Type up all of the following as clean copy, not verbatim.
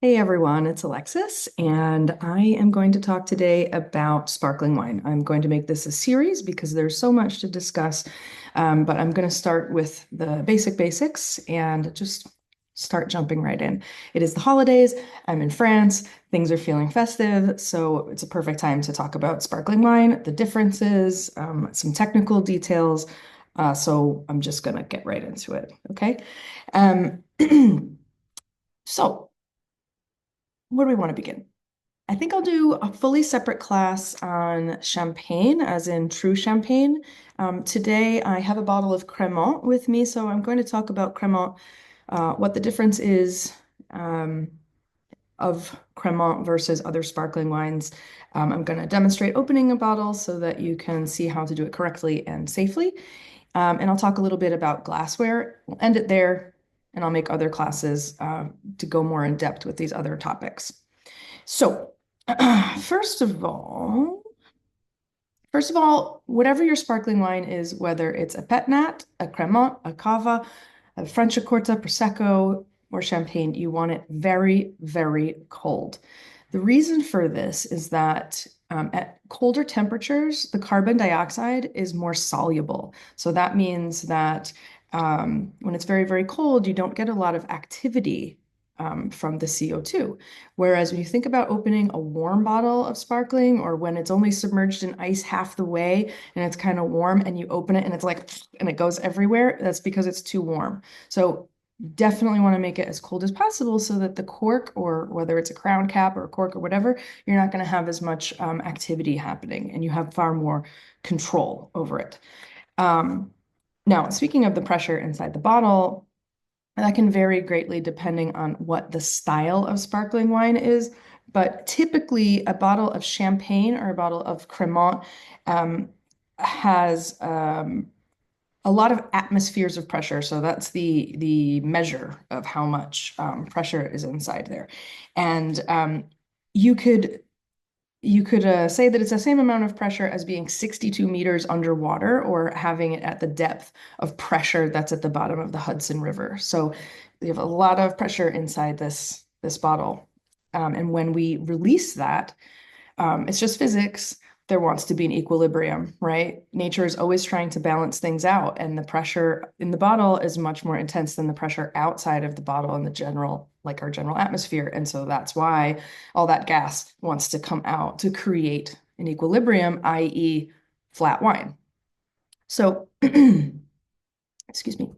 Hey everyone, it's Alexis, and I am going to talk today about sparkling wine. I'm going to make this a series because there's so much to discuss, but I'm going to start with the basics and just start jumping right in. It is the holidays. I'm in France. Things are feeling festive, so it's a perfect time to talk about sparkling wine, the differences, some technical details. So I'm just going to get right into it, okay? Um, so. Where do we want to begin? I think I'll do a fully separate class on champagne, as in true champagne. Today, I have a bottle of Crémant with me, so I'm going to talk about Crémant, what the difference is um, of Crémant versus other sparkling wines. I'm going to demonstrate opening a bottle so that you can see how to do it correctly and safely. And I'll talk a little bit about glassware. We'll end it there, and I'll make other classes to go more in depth with these other topics. So, first of all, whatever your sparkling wine is, whether it's a pet nat, a cremant, a cava, a Franciacorta, Prosecco, or champagne, you want it very, very cold. The reason for this is that at colder temperatures, the carbon dioxide is more soluble. So that means that when it's very, very cold, you don't get a lot of activity from the CO2. Whereas when you think about opening a warm bottle of sparkling, or when it's only submerged in ice half the way and it's kind of warm and you open it and it's like, and it goes everywhere, that's because it's too warm. So definitely want to make it as cold as possible so that the cork, or whether it's a crown cap or a cork or whatever, you're not going to have as much activity happening and you have far more control over it. Um, Now, speaking of the pressure inside the bottle, that can vary greatly depending on what the style of sparkling wine is. But typically, a bottle of champagne or a bottle of Crémant um, has a lot of atmospheres of pressure. So that's the measure of how much pressure is inside there. And you could you could say that it's the same amount of pressure as being 62 meters underwater, or having it at the depth of pressure that's at the bottom of the Hudson River. So we have a lot of pressure inside this bottle. And when we release that, it's just physics. There wants to be an equilibrium, right? Nature is always trying to balance things out, and the pressure in the bottle is much more intense than the pressure outside of the bottle in the general, like our general atmosphere. And so that's why all that gas wants to come out to create an equilibrium, i.e., flat wine. So, excuse me.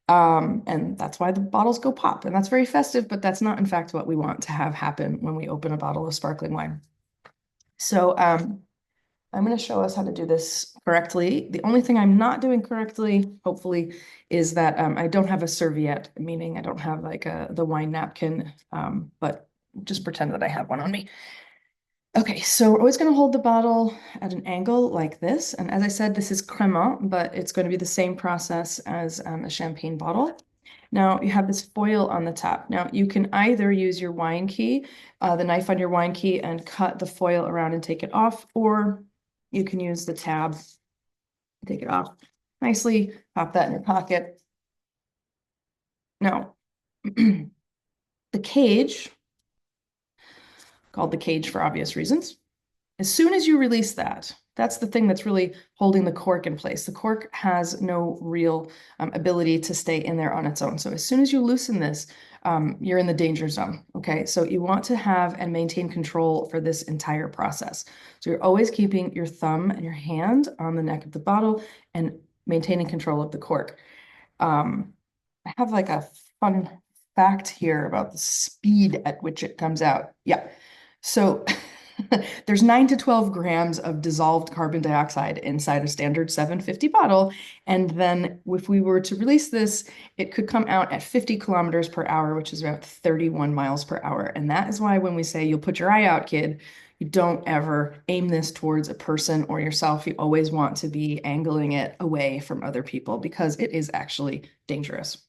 And that's why the bottles go pop. And that's very festive, but that's not, in fact, what we want to have happen when we open a bottle of sparkling wine. So, I'm going to show us how to do this correctly. The only thing I'm not doing correctly, hopefully, is that I don't have a serviette, meaning I don't have like the wine napkin, but just pretend that I have one on me. Okay, so we're always going to hold the bottle at an angle like this. And as I said, this is Crémant, but it's going to be the same process as a champagne bottle. Now you have this foil on the top. Now you can either use your wine key, the knife on your wine key, and cut the foil around and take it off, or you can use the tab, take it off nicely, pop that in your pocket. Now, the cage, called the cage for obvious reasons, as soon as you release that, that's the thing that's really holding the cork in place. The cork has no real ability to stay in there on its own. So as soon as you loosen this, you're in the danger zone. Okay, so you want to have and maintain control for this entire process. So you're always keeping your thumb and your hand on the neck of the bottle and maintaining control of the cork. I have like a fun fact here about the speed at which it comes out. Yeah. So there's 9 to 12 grams of dissolved carbon dioxide inside a standard 750 bottle. And then if we were to release this, it could come out at 50 kilometers per hour, which is about 31 miles per hour. And that is why when we say you'll put your eye out, kid, you don't ever aim this towards a person or yourself. You always want to be angling it away from other people because it is actually dangerous.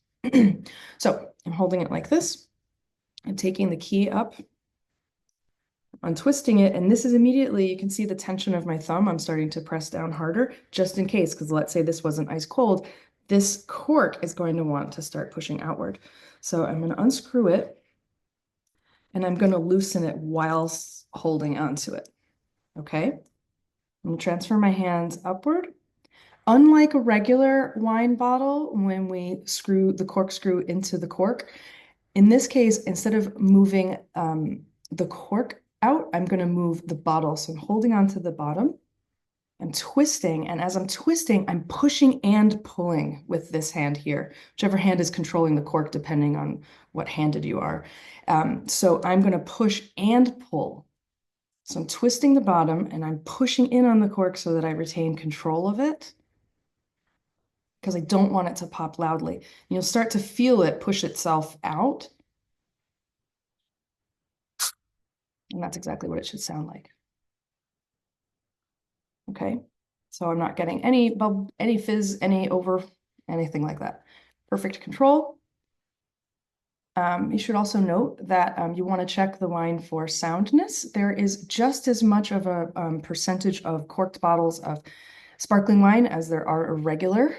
So I'm holding it like this. I'm taking the key up, untwisting it, and this is immediately, you can see the tension of my thumb. I'm starting to press down harder just in case, because let's say this wasn't ice cold. This cork is going to want to start pushing outward. So I'm going to unscrew it. and I'm going to loosen it whilst holding onto it. Okay? I'm going to transfer my hands upward. Unlike a regular wine bottle, when we screw the corkscrew into the cork, in this case, instead of moving the cork out, I'm going to move the bottle. So I'm holding onto the bottom. I'm twisting, and as I'm twisting, I'm pushing and pulling with this hand here, whichever hand is controlling the cork, depending on what handed you are. So I'm going to push and pull. So I'm twisting the bottom and I'm pushing in on the cork so that I retain control of it because I don't want it to pop loudly. And you'll start to feel it push itself out. And that's exactly what it should sound like. Okay. So I'm not getting any bubble, any fizz, anything like that. Perfect control. You should also note that you want to check the wine for soundness. There is just as much of a percentage of corked bottles of sparkling wine as there are regular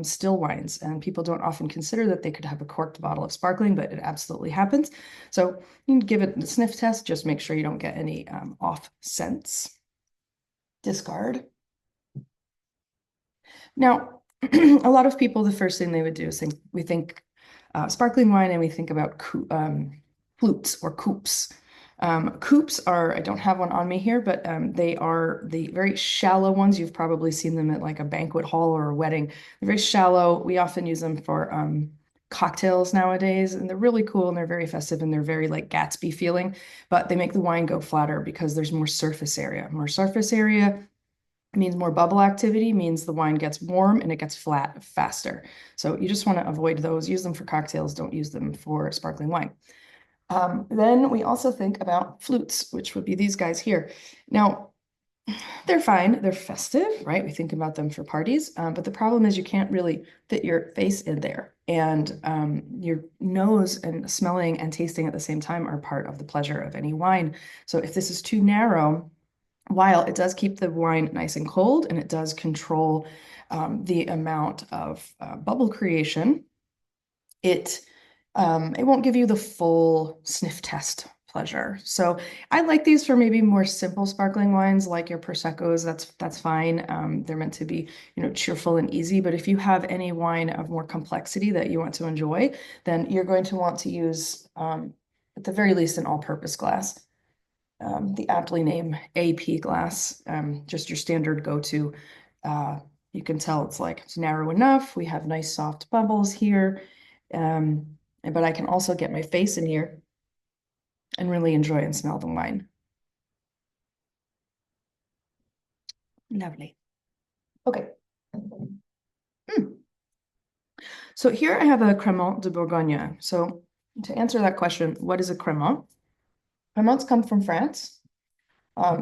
still wines. And people don't often consider that they could have a corked bottle of sparkling, but it absolutely happens. So you can give it a sniff test. Just make sure you don't get any off scents. Discard. Now, a lot of people, the first thing they would do is we think sparkling wine and we think about flutes or coupes. Coupes are, I don't have one on me here, but they are the very shallow ones. You've probably seen them at like a banquet hall or a wedding. They're very shallow. We often use them for cocktails nowadays, and they're really cool and they're very festive and they're very like Gatsby feeling, but they make the wine go flatter because there's more surface area. More surface area means more bubble activity, means the wine gets warm and it gets flat faster. So you just want to avoid those. Use them for cocktails. Don't use them for sparkling wine. Then we also think about flutes, which would be these guys here. Now, they're fine. They're festive, right? We think about them for parties. But the problem is you can't really fit your face in there. And your nose and smelling and tasting at the same time are part of the pleasure of any wine. So if this is too narrow, while it does keep the wine nice and cold and it does control the amount of bubble creation, it won't give you the full sniff test pleasure. So I like these for maybe more simple sparkling wines like your Prosecco's. That's fine. They're meant to be, cheerful and easy. But if you have any wine of more complexity that you want to enjoy, then you're going to want to use, at the very least, an all-purpose glass. The aptly named AP glass, just your standard go-to. You can tell it's narrow enough. We have nice soft bubbles here. But I can also get my face in here and really enjoy and smell the wine. Lovely. Okay. So here I have a Crémant de Bourgogne. So to answer that question, what is a Crémant? Crémants come from France.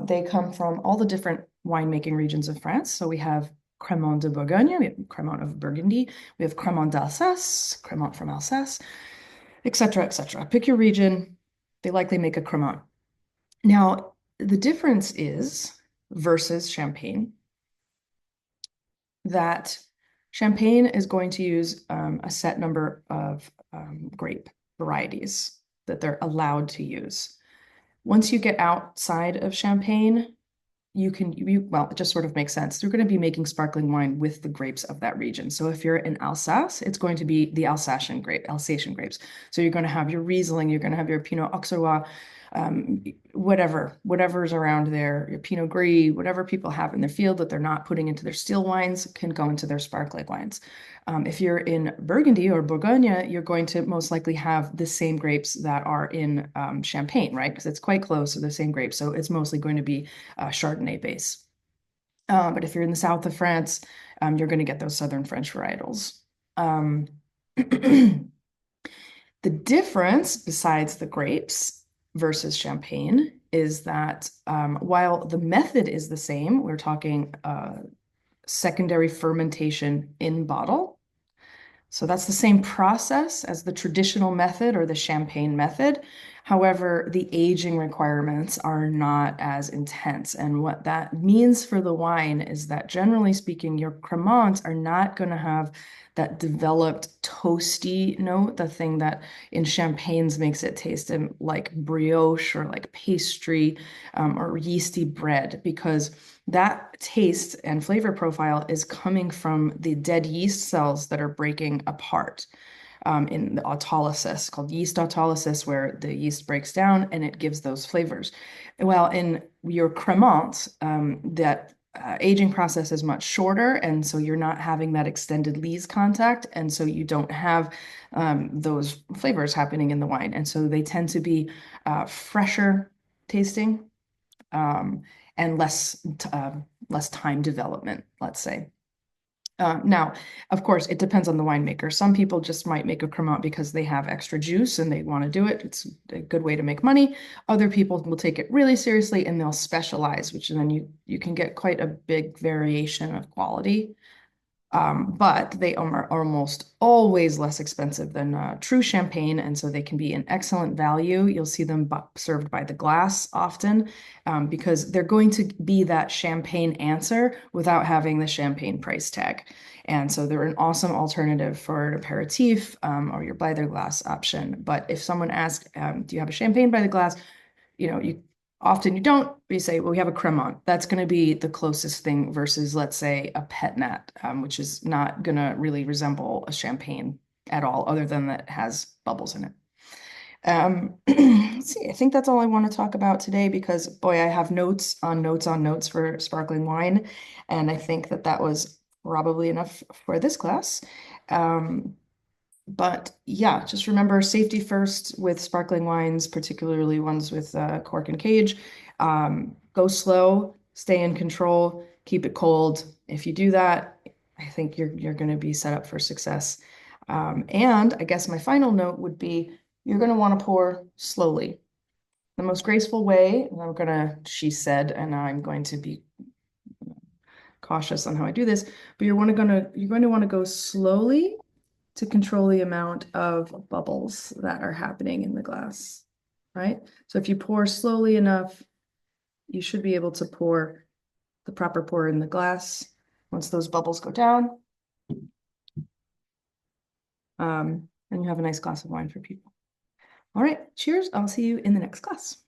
They come from all the different winemaking regions of France. So we have Crémant de Bourgogne, we have Crémant of Burgundy, we have Crémant d'Alsace, Crémant from Alsace, etc., etc. Pick your region, they likely make a Crémant. Now, the difference is, versus Champagne, that Champagne is going to use a set number of grape varieties that they're allowed to use. Once you get outside of Champagne, well, it just sort of makes sense. They're going to be making sparkling wine with the grapes of that region. So if you're in Alsace, it's going to be the Alsatian grapes. So you're going to have your Riesling, you're going to have your Pinot Auxerrois, whatever's around there, your Pinot Gris, whatever people have in their field that they're not putting into their still wines can go into their sparkling wines. If you're in Burgundy or Bourgogne, you're going to most likely have the same grapes that are in Champagne, right? Because it's quite close to the same grapes. So it's mostly going to be Chardonnay base. But if you're in the south of France, you're going to get those southern French varietals. The difference, besides the grapes versus Champagne, is that while the method is the same, we're talking secondary fermentation in bottle. So that's the same process as the traditional method or the Champagne method. However, the aging requirements are not as intense. And what that means for the wine is that generally speaking, your Cremants are not going to have that developed toasty note, the thing that in champagnes makes it taste like brioche or like pastry or yeasty bread, because that taste and flavor profile is coming from the dead yeast cells that are breaking apart in the autolysis called yeast autolysis, where the yeast breaks down and it gives those flavors. Well, in your Cremant, that aging process is much shorter, and so you're not having that extended lees contact, and so you don't have those flavors happening in the wine. And so they tend to be fresher tasting um, and less time development, let's say. Now, of course, it depends on the winemaker. Some people just might make a Cremant because they have extra juice and they want to do it. It's a good way to make money. Other people will take it really seriously and they'll specialize, which then you can get quite a big variation of quality. But they are almost always less expensive than true champagne, and so they can be an excellent value. You'll see them served by the glass often because they're going to be that champagne answer without having the champagne price tag. And so they're an awesome alternative for an aperitif or your by the glass option. But if someone asks, do you have a champagne by the glass? You often you don't, but you say, well, we have a Cremant. That's going to be the closest thing versus, let's say, a Pet Nat, which is not going to really resemble a champagne at all, other than that it has bubbles in it. Let's see, I think that's all I want to talk about today because, boy, I have notes on notes on notes for sparkling wine, and I think that that was probably enough for this class. But yeah, just remember safety first with sparkling wines, particularly ones with cork and cage. Go slow, stay in control, keep it cold. If you do that, I think you're going to be set up for success. And I guess my final note would be you're going to want to pour slowly. The most graceful way, and she said, and I'm going to be cautious on how I do this, but you're going to want to go slowly to control the amount of bubbles that are happening in the glass, right? So if you pour slowly enough, you should be able to pour the proper pour in the glass once those bubbles go down. And you have a nice glass of wine for people. All right, cheers. I'll see you in the next class.